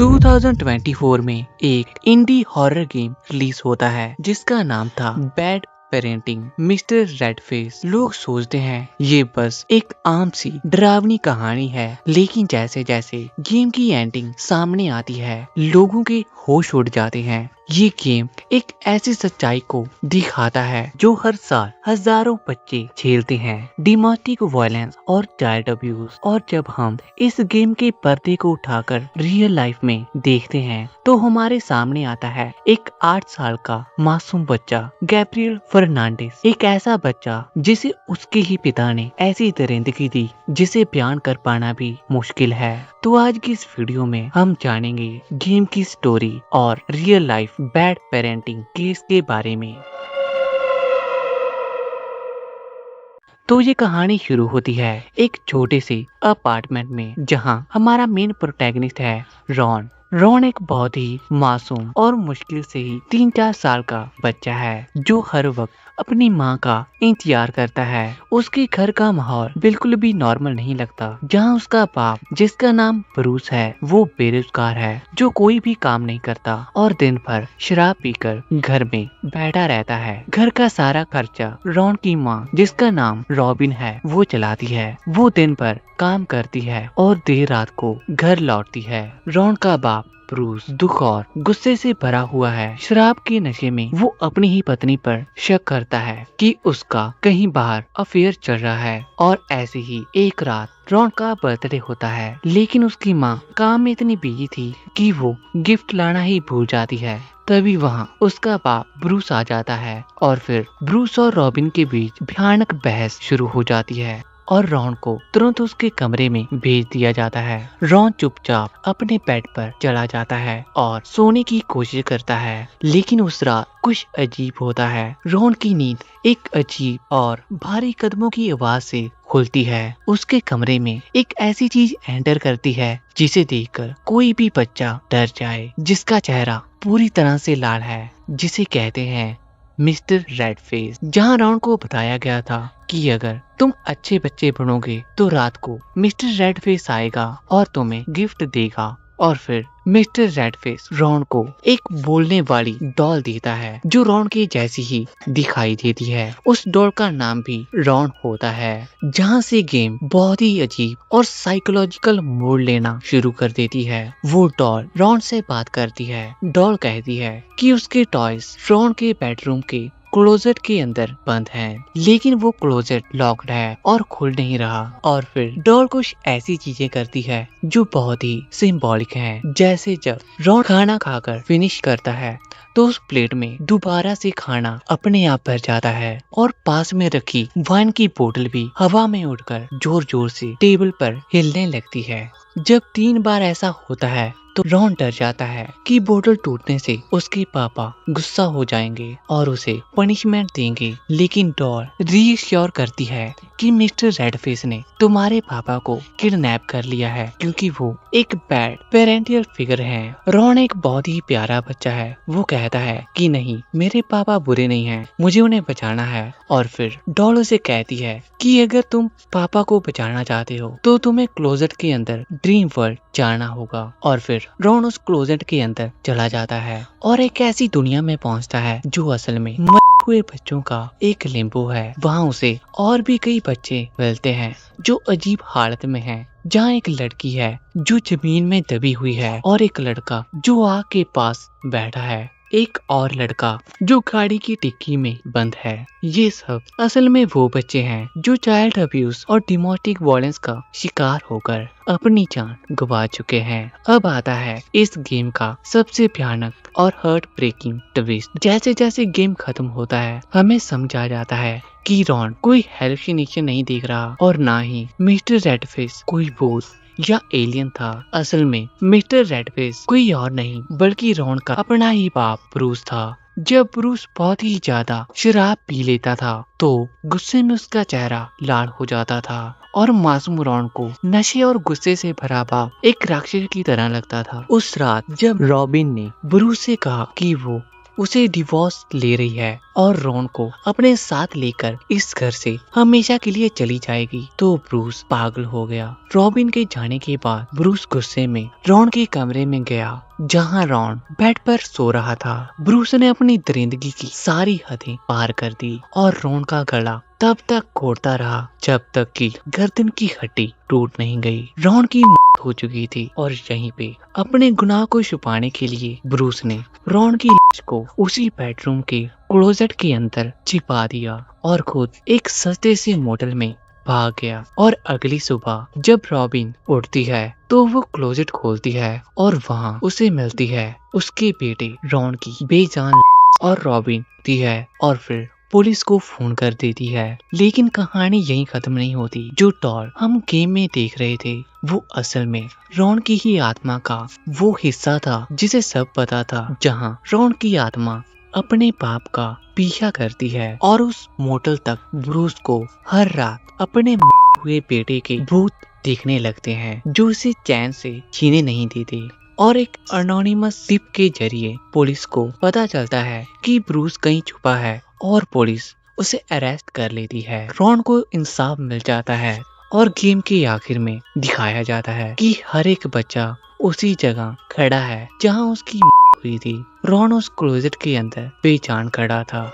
2024 में एक इंडी horror game release होता है जिसका नाम था बैड पेरेंटिंग मिस्टर रेडफेस। लोग सोचते हैं ये बस एक आम सी डरावनी कहानी है, लेकिन जैसे जैसे गेम की एंडिंग सामने आती है लोगों के होश उड़ जाते हैं। ये गेम एक ऐसी सच्चाई को दिखाता है जो हर साल हजारों बच्चे झेलते हैं, डोमेस्टिक वायलेंस और चाइल्ड अब्यूज। और जब हम इस गेम के पर्दे को उठाकर रियल लाइफ में देखते हैं तो हमारे सामने आता है एक 8 साल का मासूम बच्चा गैब्रियल फर्नांडिस। एक ऐसा बच्चा जिसे उसके ही पिता ने ऐसी दरिंदगी दी जिसे बयान कर पाना भी मुश्किल है। तो आज की इस वीडियो में हम जानेंगे गेम की स्टोरी और real life bad parenting case के बारे में। तो ये कहानी शुरू होती है एक छोटे से अपार्टमेंट में जहां हमारा मेन प्रोटैगनिस्ट है रॉन। रॉन एक बहुत ही मासूम और मुश्किल से ही 3-4 साल का बच्चा है जो हर वक्त अपनी माँ का इंतजार करता है। उसके घर का माहौल बिल्कुल भी नॉर्मल नहीं लगता, जहाँ उसका बाप जिसका नाम ब्रूस है वो बेरोजगार है जो कोई भी काम नहीं करता और दिन भर शराब पीकर घर में बैठा रहता है। घर का सारा खर्चा रॉन की माँ जिसका नाम रॉबिन है वो चलाती है। वो दिन भर काम करती है और देर रात को घर लौटती है। रॉन का बाप ब्रूस दुख और गुस्से से भरा हुआ है। शराब के नशे में वो अपनी ही पत्नी पर शक करता है कि उसका कहीं बाहर अफेयर चल रहा है। और ऐसे ही एक रात रॉन का बर्थडे होता है, लेकिन उसकी माँ काम में इतनी बिजी थी कि वो गिफ्ट लाना ही भूल जाती है। तभी वहाँ उसका बाप ब्रूस आ जाता है और फिर ब्रूस और रॉबिन के बीच भयानक बहस शुरू हो जाती है और रॉन को तुरंत उसके कमरे में भेज दिया जाता है। रॉन चुपचाप अपने बेड पर चला जाता है और सोने की कोशिश करता है, लेकिन उस रात कुछ अजीब होता है। रॉन की नींद एक अजीब और भारी कदमों की आवाज से खुलती है। उसके कमरे में एक ऐसी चीज एंटर करती है जिसे देखकर कोई भी बच्चा डर जाए, जिसका चेहरा पूरी तरह से लाल है, जिसे कहते हैं मिस्टर रेडफेस। जहां रॉन को बताया गया था कि अगर तुम अच्छे बच्चे बनोगे तो रात को मिस्टर रेडफेस आएगा और तुम्हें गिफ्ट देगा। और फिर मिस्टर रेडफेस रॉन को एक बोलने वाली डॉल देता है जो रॉन की जैसी ही दिखाई देती है। उस डॉल का नाम भी रॉन होता है। जहाँ से गेम बहुत ही अजीब और साइकोलॉजिकल मोड़ लेना शुरू कर देती है। वो डॉल रॉन से बात करती है। डॉल कहती है कि उसके टॉयज रॉन के बेडरूम के क्लोजेट के अंदर बंद है, लेकिन वो क्लोजेट लॉक्ड है और खुल नहीं रहा। और फिर डॉल कुछ ऐसी चीजें करती है जो बहुत ही सिंबॉलिक है। जैसे जब रॉन खाना खाकर फिनिश करता है तो उस प्लेट में दोबारा से खाना अपने आप भर जाता है और पास में रखी वाइन की बोतल भी हवा में उड़कर जोर जोर से टेबल पर हिलने लगती है। जब 3 बार ऐसा होता है तो रॉन डर जाता है कि बोतल टूटने से उसके पापा गुस्सा हो जाएंगे और उसे पनिशमेंट देंगे, लेकिन डॉल रीश्योर करती है कि मिस्टर रेडफेस ने तुम्हारे पापा को किडनैप कर लिया है क्योंकि वो एक बैड पेरेंटियल फिगर है। रॉन एक बहुत ही प्यारा बच्चा है। वो कहता है कि नहीं, मेरे पापा बुरे नहीं हैं, मुझे उन्हें बचाना है। और फिर डॉल उसे कहती है कि अगर तुम पापा को बचाना चाहते हो तो तुम्हें क्लोजेट के अंदर ड्रीम वर्ल्ड जाना होगा। और फिर रॉन उस क्लोजेट के अंदर चला जाता है और एक ऐसी दुनिया में पहुंचता है जो असल में मरे हुए बच्चों का एक लिम्बो है। वहाँ उसे और भी कई बच्चे मिलते हैं जो अजीब हालत में हैं, जहाँ एक लड़की है जो जमीन में दबी हुई है और एक लड़का जो आग के पास बैठा है, एक और लड़का जो गाड़ी की डिक्की में बंद है। ये सब असल में वो बच्चे हैं जो चाइल्ड अब्यूज और डोमेस्टिक वायलेंस का शिकार होकर अपनी जान गंवा चुके हैं। अब आता है इस गेम का सबसे भयानक और हार्ट ब्रेकिंग ट्विस्ट। जैसे जैसे गेम खत्म होता है हमें समझ आ जाता है कि रॉन कोई हेलुसिनेशन नहीं देख रहा और ना ही मिस्टर रेडफेस कोई भूत या एलियन था। असल में मिस्टर रेडफेस कोई और नहीं बल्कि रॉन का अपना ही बाप ब्रूस था। जब ब्रूस बहुत ही ज्यादा शराब पी लेता था तो गुस्से में उसका चेहरा लाल हो जाता था और मासूम रॉन को नशे और गुस्से से भरा बाप एक राक्षस की तरह लगता था। उस रात जब रॉबिन ने ब्रूस से कहा कि वो उसे डिवोर्स ले रही है और रॉन को अपने साथ लेकर इस घर से हमेशा के लिए चली जाएगी। तो ब्रूस पागल हो गया। रॉबिन के जाने के बाद ब्रूस गुस्से में रॉन के कमरे में गया जहां रॉन बेड पर सो रहा था। ब्रूस ने अपनी दरिंदगी की सारी हदें पार कर दी और रॉन का गला तब तक घोटता रहा जब तक कि गर्दन की हड्डी टूट नहीं गई। रॉन की मौत हो चुकी थी और यहीं पे अपने गुनाह को छुपाने के लिए ब्रूस ने रॉन की लाश को उसी बेडरूम के क्लोजेट के अंदर छिपा दिया और खुद एक सस्ते से मोटल में भाग गया। और अगली सुबह जब रॉबिन उठती है तो वो क्लोजेट खोलती है और वहाँ उसे मिलती है उसके बेटे रॉन की बेजान लाश। और रॉबिन उठती है और फिर पुलिस को फोन कर देती है। लेकिन कहानी यहीं खत्म नहीं होती। जो टॉल हम गेम में देख रहे थे वो असल में रॉन की ही आत्मा का वो हिस्सा था जिसे सब पता था, जहाँ रॉन की आत्मा अपने बाप का पीछा करती है और उस मोटल तक ब्रूस को हर रात अपने हुए बेटे के भूत देखने लगते हैं जो उसे चैन से जीने नहीं देते। और एक अनोनिमस टिप के जरिए पुलिस को पता चलता है कि ब्रूस कहीं छुपा है और पुलिस उसे अरेस्ट कर लेती है। रॉन को इंसाफ मिल जाता है और गेम के आखिर में दिखाया जाता है कि हर एक बच्चा उसी जगह खड़ा है जहां उसकी हुई थी। रॉन उस क्लोजेट के अंदर बेजान खड़ा था।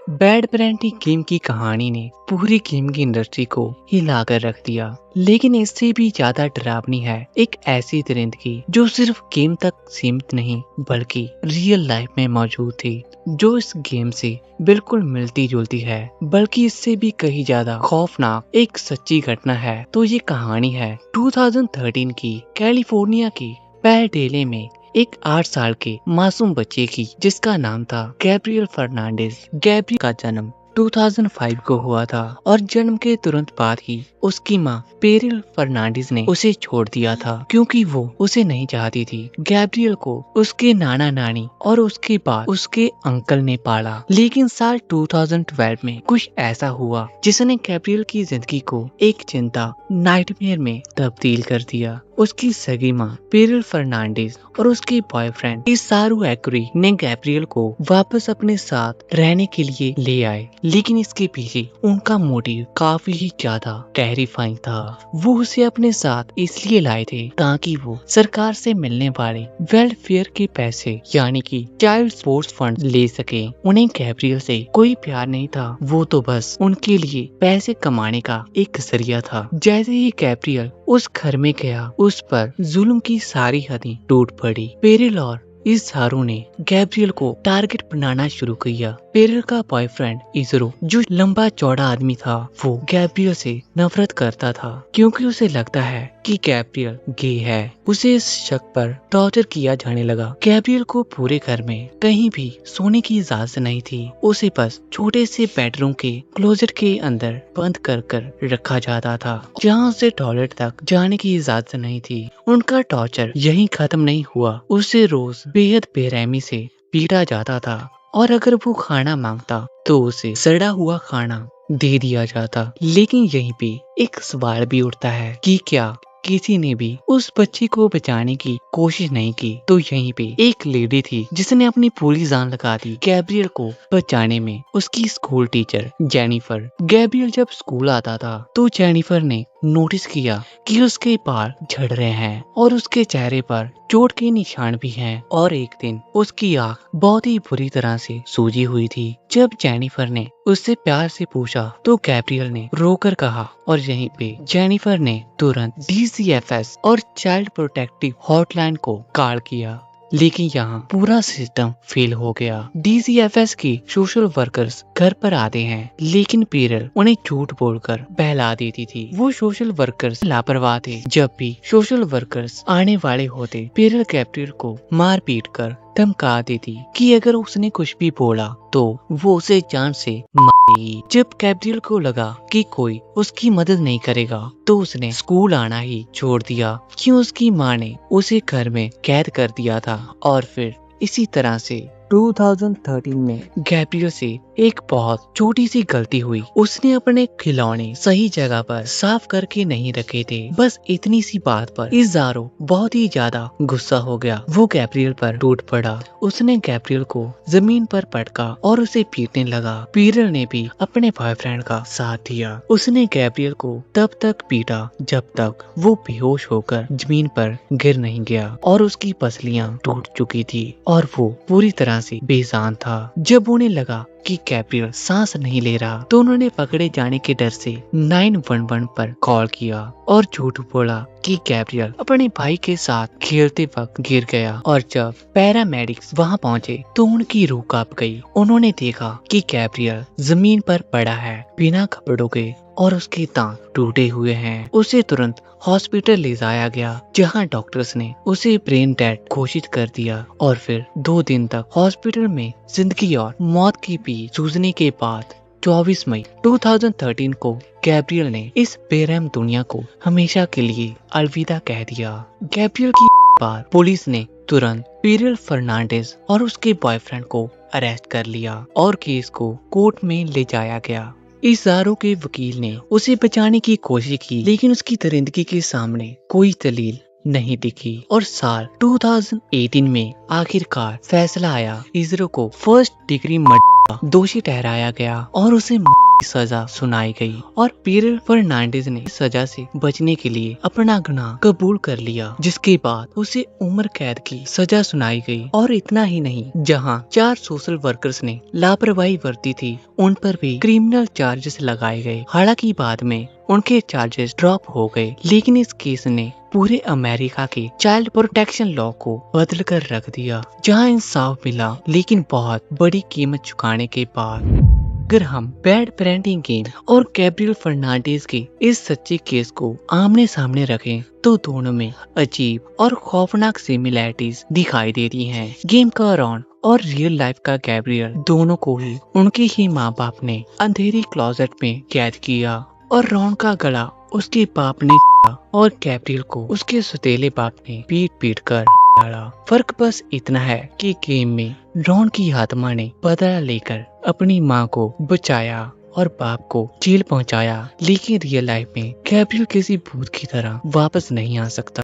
बैड पेरेंटिंग गेम की कहानी ने पूरी गेम की इंडस्ट्री को हिलाकर रख दिया। लेकिन इससे भी ज्यादा डरावनी है एक ऐसी दरिंदगी जो सिर्फ गेम तक सीमित नहीं बल्कि रियल लाइफ में मौजूद थी, जो इस गेम से बिल्कुल मिलती जुलती है, बल्कि इससे भी कहीं ज्यादा खौफनाक एक सच्ची घटना है। तो ये कहानी है 2013 की कैलिफोर्निया की पैडेले में एक 8 साल के मासूम बच्चे की, जिसका नाम था गैब्रियल फर्नांडिस। गैब्रियल का जन्म 2005 को हुआ था और जन्म के तुरंत बाद ही उसकी मां पेरिल फर्नांडिस ने उसे छोड़ दिया था क्योंकि वो उसे नहीं चाहती थी। गैब्रियल को उसके नाना नानी और उसके बाद उसके अंकल ने पाला। लेकिन साल 2012 में कुछ ऐसा हुआ जिसने गैब्रियल की जिंदगी को एक चिंता नाइटमेयर में तब्दील कर दिया। उसकी सगी मां पेरिल फर्नांडिस और उसके बॉयफ्रेंड इसारू एक्री ने गैब्रियल को वापस अपने साथ रहने के लिए ले आए। लेकिन इसके पीछे उनका मोटिव काफी ही ज्यादा टेरिफाइंग था। वो उसे अपने साथ इसलिए लाए थे ताकि वो सरकार से मिलने वाले वेलफेयर के पैसे यानी कि चाइल्ड स्पोर्ट्स फंड ले सके। उन्हें गैब्रियल से कोई प्यार नहीं था, वो तो बस उनके लिए पैसे कमाने का एक जरिया था। जैसे ही गैब्रियल उस घर में गया उस पर जुल्म की सारी हदें टूट पड़ी। पेरिल और इज़हारू ने गैब्रियल को टारगेट बनाना शुरू किया। पेरिल का बॉयफ्रेंड इज़रो जो लंबा चौड़ा आदमी था वो गैब्रियल से नफरत करता था क्योंकि उसे लगता है कि गैब्रियल गे है। उसे इस शक पर टॉर्चर किया जाने लगा। गैब्रियल को पूरे घर में कहीं भी सोने की इजाजत नहीं थी, उसे बस छोटे से बेडरूम के क्लोजेट के अंदर बंद कर कर रखा जाता था जहाँ उसे टॉयलेट तक जाने की इजाजत नहीं थी। उनका टॉर्चर यहीं खत्म नहीं हुआ, उसे रोज बेहद बेरहमी से पीटा जाता था और अगर वो खाना मांगता तो उसे सड़ा हुआ खाना दे दिया जाता। लेकिन यहीं पे एक सवाल भी उठता है कि क्या किसी ने भी उस बच्ची को बचाने की कोशिश नहीं की? तो यहीं पे एक लेडी थी जिसने अपनी पूरी जान लगा दी गैब्रियल को बचाने में, उसकी स्कूल टीचर जेनिफर। गैब्रियल जब स्कूल आता था तो जेनिफर ने नोटिस किया कि उसके बाल झड़ रहे हैं और उसके चेहरे पर चोट के निशान भी हैं और एक दिन उसकी आंख बहुत ही बुरी तरह से सूजी हुई थी। जब जेनिफर ने उससे प्यार से पूछा तो गैब्रियल ने रोकर कहा और यहीं पे जेनिफर ने तुरंत DCFS और चाइल्ड प्रोटेक्टिव हॉटलाइन को कॉल किया। लेकिन यहाँ पूरा सिस्टम फेल हो गया। DCFS की सोशल वर्कर्स घर पर आते हैं लेकिन पेरिल उन्हें झूठ बोलकर बहला देती थी। वो सोशल वर्कर्स लापरवाह थे। जब भी सोशल वर्कर्स आने वाले होते पेरिल गैब्रियल को मार पीट कर धमका देती कि अगर उसने कुछ भी बोला तो वो उसे जान से मारेगी। जब गैब्रियल को लगा कि कोई उसकी मदद नहीं करेगा तो उसने स्कूल आना ही छोड़ दिया क्यों उसकी माँ ने उसे घर में कैद कर दिया था। और फिर इसी तरह से 2013 में गैब्रियल से एक बहुत छोटी सी गलती हुई। उसने अपने खिलौने सही जगह पर साफ करके नहीं रखे थे। बस इतनी सी बात पर इज़ारो बहुत ही ज्यादा गुस्सा हो गया। वो गैब्रियल पर टूट पड़ा। उसने गैब्रियल को जमीन पर पटका और उसे पीटने लगा। पीटर ने भी अपने बॉयफ्रेंड का साथ दिया। उसने गैब्रियल को तब तक पीटा जब तक वो बेहोश होकर जमीन पर गिर नहीं गया और उसकी पसलियां टूट चुकी थी और वो पूरी तरह से बेजान था। जब उन्हें लगा कि गैब्रियल सांस नहीं ले रहा तो उन्होंने पकड़े जाने के डर से 911 पर कॉल किया और झूठ बोला कि गैब्रियल अपने भाई के साथ खेलते वक्त गिर गया। और जब पैरामेडिक्स वहां पहुंचे तो उनकी रूह कांप गई। उन्होंने देखा कि गैब्रियल जमीन पर पड़ा है बिना कपड़ों के और उसके दांत टूटे हुए हैं। उसे तुरंत हॉस्पिटल ले जाया गया जहां डॉक्टर्स ने उसे ब्रेन डेड घोषित कर दिया और फिर 2 दिन तक हॉस्पिटल में जिंदगी और मौत के बीच जूझने के बाद 24 मई 2013 को गैब्रियल ने इस बेरहम दुनिया को हमेशा के लिए अलविदा कह दिया। गैब्रियल की बाद पुलिस ने तुरंत पीरियल फर्नांडिस और उसके बॉयफ्रेंड को अरेस्ट कर लिया और केस को कोर्ट में ले जाया गया। इज़ारो के वकील ने उसे बचाने की कोशिश की लेकिन उसकी दरिंदगी के सामने कोई दलील नहीं दिखी और साल 2018 में आखिरकार फैसला आया। इज़ारो को फर्स्ट डिग्री मर्डर का दोषी ठहराया गया और उसे मौत की सजा सुनाई गई और पीरियल फर्नांडिस ने सजा से बचने के लिए अपना गुनाह कबूल कर लिया, जिसके बाद उसे उम्र कैद की सजा सुनाई गई। और इतना ही नहीं, जहां 4 सोशल वर्कर्स ने लापरवाही बरती थी उन पर भी क्रिमिनल चार्जेस लगाए गए। हालांकि बाद में उनके चार्जेस ड्रॉप हो गए, लेकिन इस केस ने पूरे अमेरिका के चाइल्ड प्रोटेक्शन लॉ को बदल कर रख दिया, जहां इंसाफ मिला लेकिन बहुत बड़ी कीमत चुकाने के बाद। अगर हम बैड पेरेंटिंग गेम और गैब्रियल फर्नांडिस के इस सच्चे केस को आमने सामने रखें तो दोनों में अजीब और खौफनाक सिमिलैरिटीज दिखाई देती हैं। गेम का रॉन और रियल लाइफ का गैब्रियल दोनों को ही उनके ही माँ बाप ने अंधेरी क्लोजेट में कैद किया और रॉन का गला उसके बाप ने और गैब्रियल को उसके सौतेले बाप ने पीट पीट कर डाला। फर्क बस इतना है कि गेम में रॉन की आत्मा ने बदला लेकर अपनी माँ को बचाया और बाप को जेल पहुंचाया, लेकिन रियल लाइफ में गैब्रियल किसी भूत की तरह वापस नहीं आ सकता।